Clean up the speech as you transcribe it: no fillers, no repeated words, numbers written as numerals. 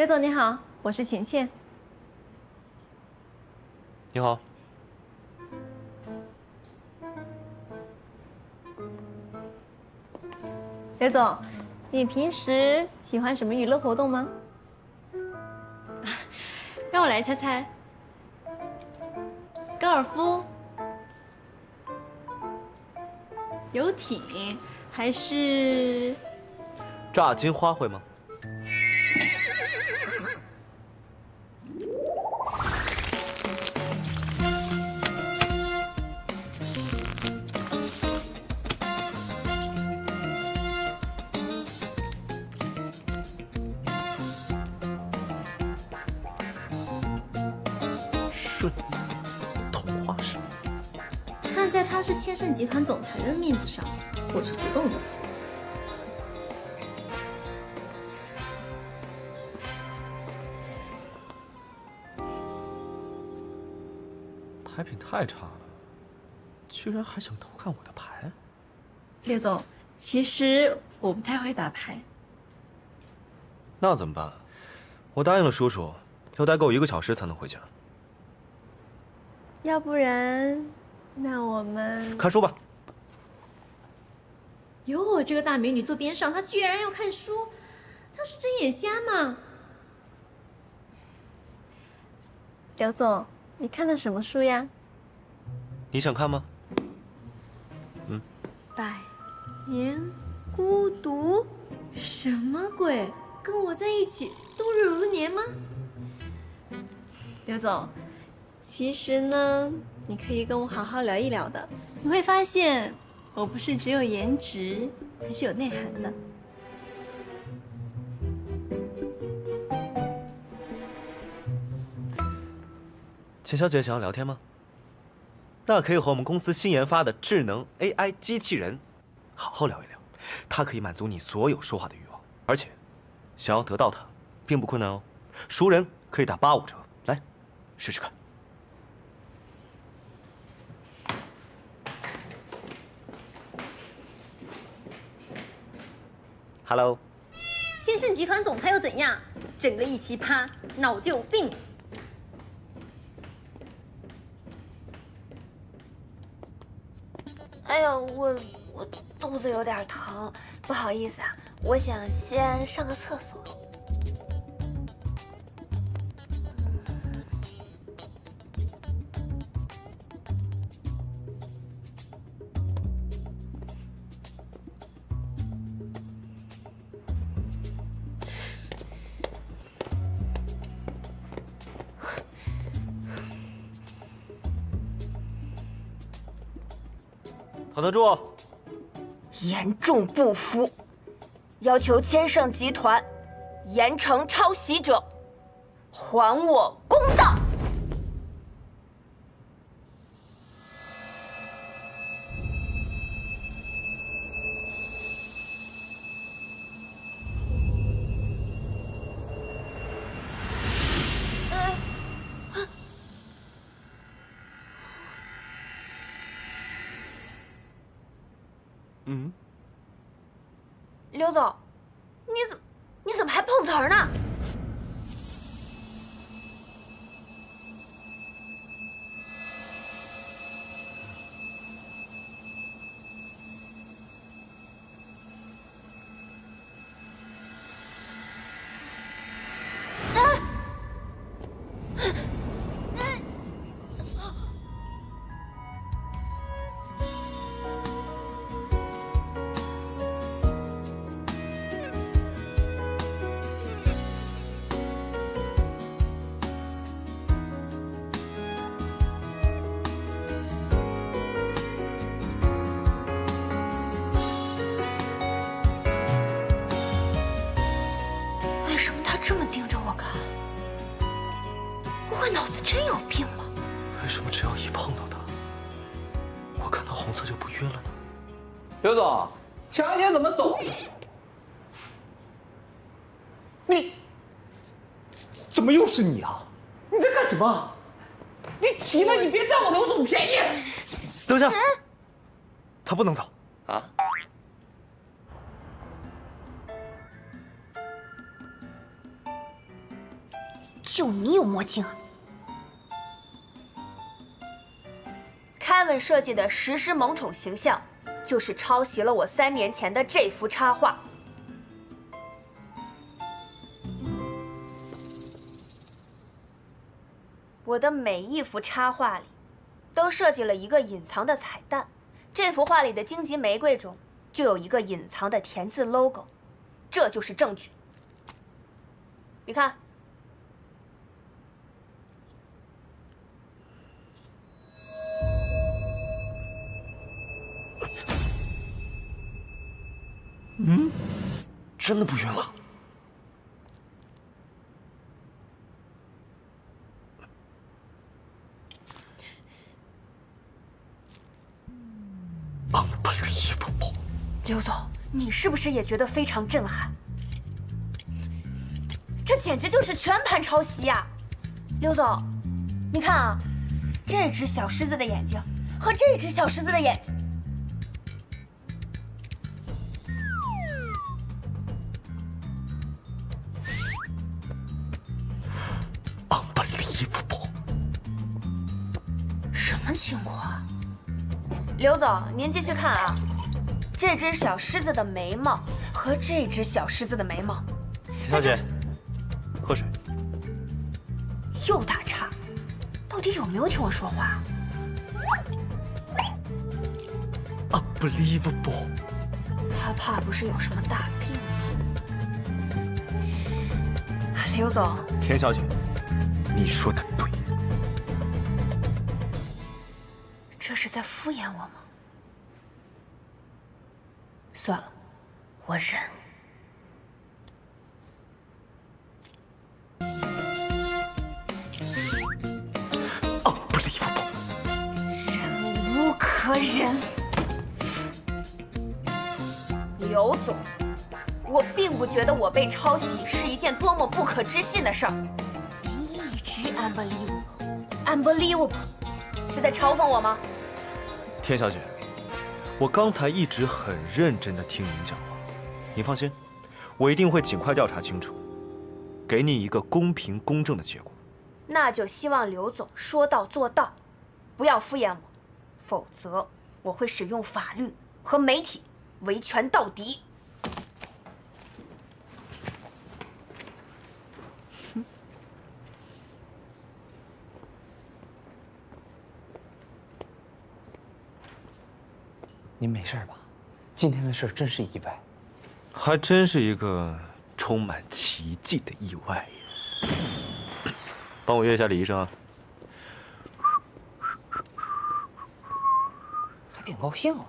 刘总你好，我是钱倩。你好。刘总，你平时喜欢什么娱乐活动吗？让我来猜猜。高尔夫、游艇，还是炸金花会吗？顺子，童话是吗？看在他是千盛集团总裁的面子上，我就主动一次。牌品太差了，居然还想偷看我的牌。刘总，其实我不太会打牌。那怎么办？我答应了叔叔，要待够1个小时才能回家。要不然，那我们看书吧。有我这个大美女坐边上，她居然要看书，她是睁眼瞎吗？刘总，你看的什么书呀？你想看吗？百年孤独，什么鬼？跟我在一起度日如年吗？刘总，其实呢，你可以跟我好好聊一聊的，你会发现我不是只有颜值，还是有内涵的。钱小姐想要聊天吗？那可以和我们公司新研发的智能 AI 机器人好好聊一聊，它可以满足你所有说话的欲望，而且想要得到它并不困难哦。熟人可以打85折，来试试看。Hello，千盛集团总裁又怎样？整个一奇葩，脑就有病。哎呀，我肚子有点疼，不好意思啊，我想先上个厕所。躺得住。严重不服，要求千盛集团严惩抄袭者，还我公道！嗯，刘总，你怎么还碰瓷儿呢？为什么他这么盯着我看？不会脑子真有病吧？为什么只要一碰到它，我看到红色就不晕了呢？刘总，前2天怎么走？你怎么又是你啊？你在干什么？你起来，你别占我刘总便宜！等一下，他不能走啊！就你有魔镜啊！凯文设计的石狮萌宠形象，就是抄袭了我3年前的这幅插画。我的每一幅插画里，都设计了一个隐藏的彩蛋。这幅画里的荆棘玫瑰中，就有一个隐藏的田字 logo， 这就是证据。你看。 真的不晕了。Unbelievable！ 刘总，你是不是也觉得非常震撼？这简直就是全盘抄袭呀！刘总，你看啊，这只小狮子的眼睛和这只小狮子的眼睛。 Unbelievable！ 什么情况啊？刘总，您继续看啊，这只小狮子的眉毛和这只小狮子的眉毛，田小姐，喝水。又打岔，到底有没有听我说话 ？Unbelievable！ 他怕不是有什么大病？刘总，田小姐，你说的对。 这是在敷衍我吗？算了，我忍。Unbelievable！ 忍无可忍。刘总，我并不觉得我被抄袭是一件多么不可置信的事儿。您一直 unbelievable， 是在嘲讽我吗？ 田小姐，我刚才一直很认真地听您讲话，您放心，我一定会尽快调查清楚，给你一个公平公正的结果。那就希望刘总说到做到，不要敷衍我，否则我会使用法律和媒体维权到底。您没事吧？今天的事真是意外，还真是一个充满奇迹的意外。帮我约一下李医生啊。还挺高兴啊。